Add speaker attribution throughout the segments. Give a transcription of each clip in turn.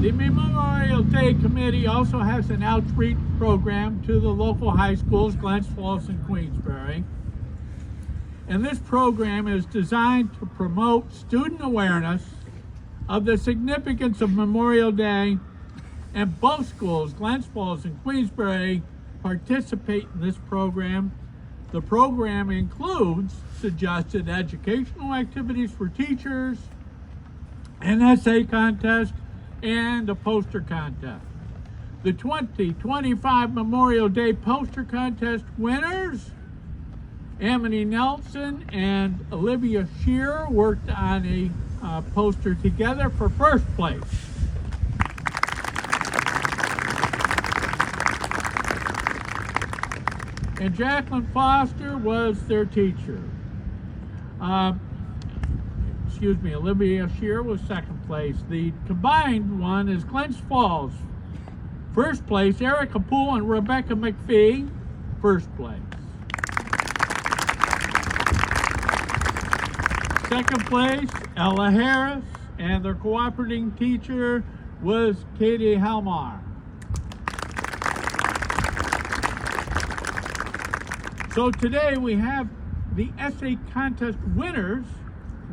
Speaker 1: The Memorial Day Committee also has an outreach program to the local high schools, Glens Falls and Queensbury. And this program is designed to promote student awareness of the significance of Memorial Day, and both schools, Glens Falls and Queensbury, participate in this program. The program includes suggested educational activities for teachers, an essay contest, and a poster contest. The 2025 Memorial Day poster contest winners, Amity Nelson and Olivia Shearer, worked on a poster together for first place. And Jacqueline Foster was their teacher. Olivia Shearer was second place. The combined one is Glens Falls. First place, Erica Poole and Rebecca McPhee, first place. Second place, Ella Harris, and their cooperating teacher was Katie Halmar. So today we have the essay contest winners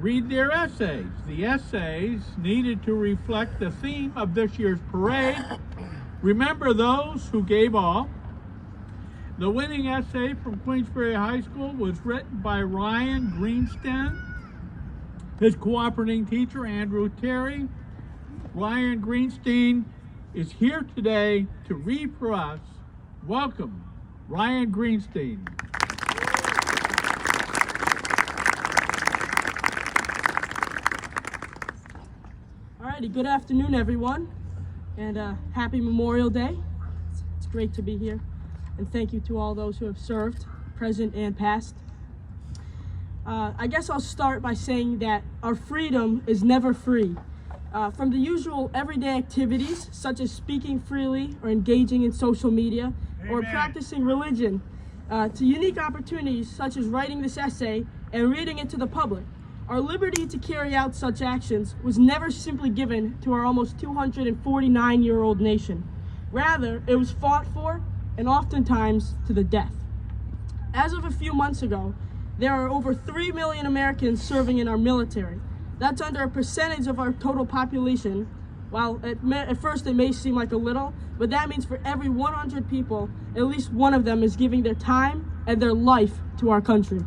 Speaker 1: read their essays. The essays needed to reflect the theme of this year's parade. Remember those who gave all. The winning essay from Queensbury High School was written by Ryan Greenstein, his cooperating teacher, Andrew Terry. Ryan Greenstein is here today to read for us. Welcome, Ryan Greenstein.
Speaker 2: Alrighty, good afternoon, everyone, and happy Memorial Day. It's great to be here, and thank you to all those who have served, present and past. I guess I'll start by saying that our freedom is never free. From the usual everyday activities, such as speaking freely or engaging in social media, or practicing religion, to unique opportunities such as writing this essay and reading it to the public. Our liberty to carry out such actions was never simply given to our almost 249-year-old nation. Rather, it was fought for, and oftentimes to the death. As of a few months ago, there are over 3 million Americans serving in our military. That's under a percentage of our total population. While at first it may seem like a little, but that means for every 100 people, at least one of them is giving their time and their life to our country.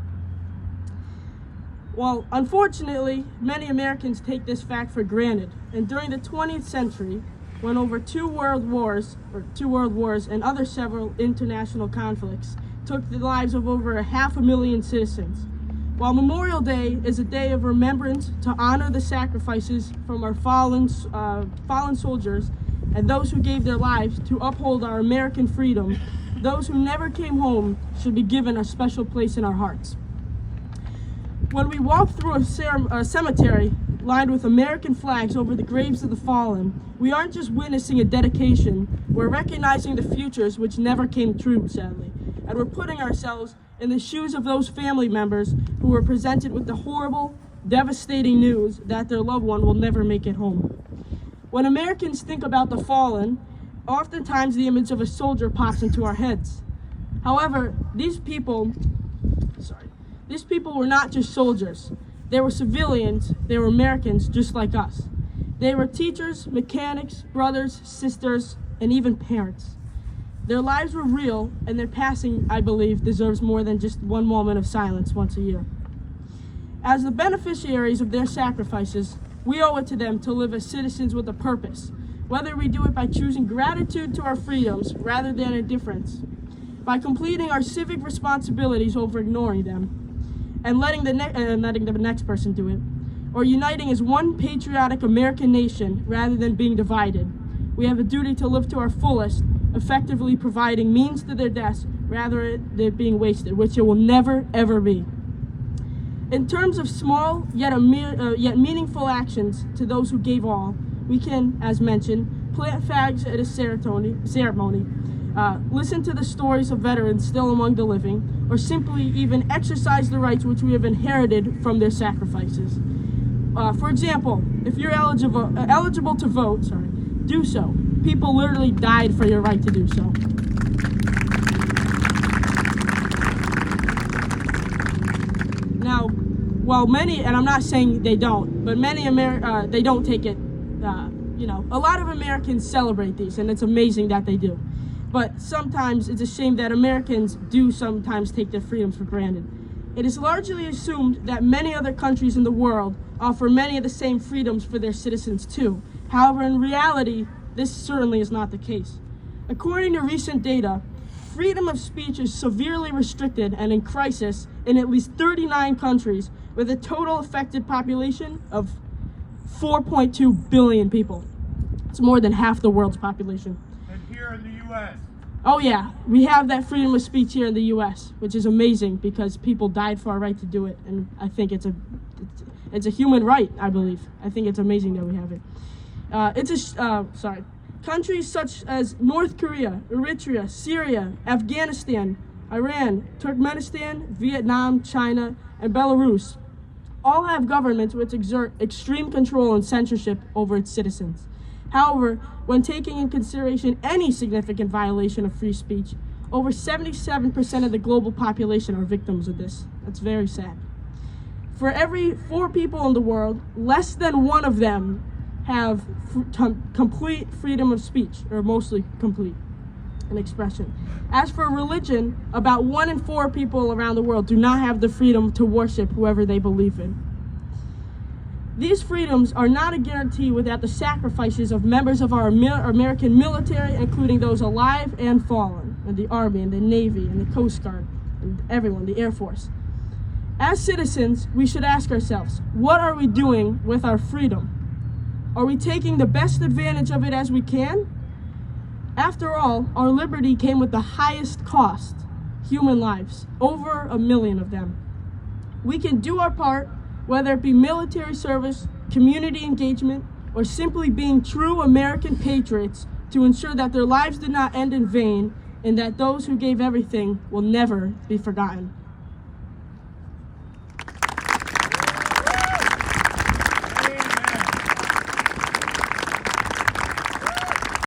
Speaker 2: Well, unfortunately, many Americans take this fact for granted, and during the 20th century, when over two world wars and other several international conflicts took the lives of over 500,000 citizens. While Memorial Day is a day of remembrance to honor the sacrifices from our fallen soldiers and those who gave their lives to uphold our American freedom, those who never came home should be given a special place in our hearts. When we walk through a cemetery lined with American flags over the graves of the fallen, we aren't just witnessing a dedication, we're recognizing the futures which never came true, sadly. And we're putting ourselves in the shoes of those family members who were presented with the horrible, devastating news that their loved one will never make it home. When Americans think about the fallen, oftentimes the image of a soldier pops into our heads. However, these people were not just soldiers. They were civilians, they were Americans just like us. They were teachers, mechanics, brothers, sisters, and even parents. Their lives were real, and their passing, I believe, deserves more than just one moment of silence once a year. As the beneficiaries of their sacrifices, we owe it to them to live as citizens with a purpose, whether we do it by choosing gratitude to our freedoms rather than indifference, by completing our civic responsibilities over ignoring them, and letting the next person do it, or uniting as one patriotic American nation rather than being divided. We have a duty to live to our fullest, effectively providing means to their deaths rather than being wasted, which it will never, ever be. In terms of small yet meaningful actions to those who gave all, we can, as mentioned, plant flags at a ceremony, listen to the stories of veterans still among the living, or simply even exercise the rights which we have inherited from their sacrifices. For example, if you're eligible to vote, do so. People literally died for your right to do so. Now, while many, and I'm not saying they don't, but many they don't take it, a lot of Americans celebrate these, and it's amazing that they do. But sometimes it's a shame that Americans do sometimes take their freedoms for granted. It is largely assumed that many other countries in the world offer many of the same freedoms for their citizens too. However, in reality, this certainly is not the case. According to recent data, freedom of speech is severely restricted and in crisis in at least 39 countries with a total affected population of 4.2 billion people. It's more than half the world's population.
Speaker 3: And here in the U.S.
Speaker 2: Oh yeah, we have that freedom of speech here in the U.S., which is amazing because people died for our right to do it, and I think it's a human right, I believe. I think it's amazing that we have it. Countries such as North Korea, Eritrea, Syria, Afghanistan, Iran, Turkmenistan, Vietnam, China, and Belarus all have governments which exert extreme control and censorship over its citizens. However, when taking in consideration any significant violation of free speech, over 77% of the global population are victims of this. That's very sad. For every 4 people in the world, less than 1 of them have complete freedom of speech, or mostly complete, and expression. As for religion, about 1 in 4 people around the world do not have the freedom to worship whoever they believe in. These freedoms are not a guarantee without the sacrifices of members of our American military, including those alive and fallen, and the Army, and the Navy, and the Coast Guard, and everyone, the Air Force. As citizens, we should ask ourselves, what are we doing with our freedom? Are we taking the best advantage of it as we can? After all, our liberty came with the highest cost, human lives, over 1 million of them. We can do our part, whether it be military service, community engagement, or simply being true American patriots to ensure that their lives did not end in vain and that those who gave everything will never be forgotten.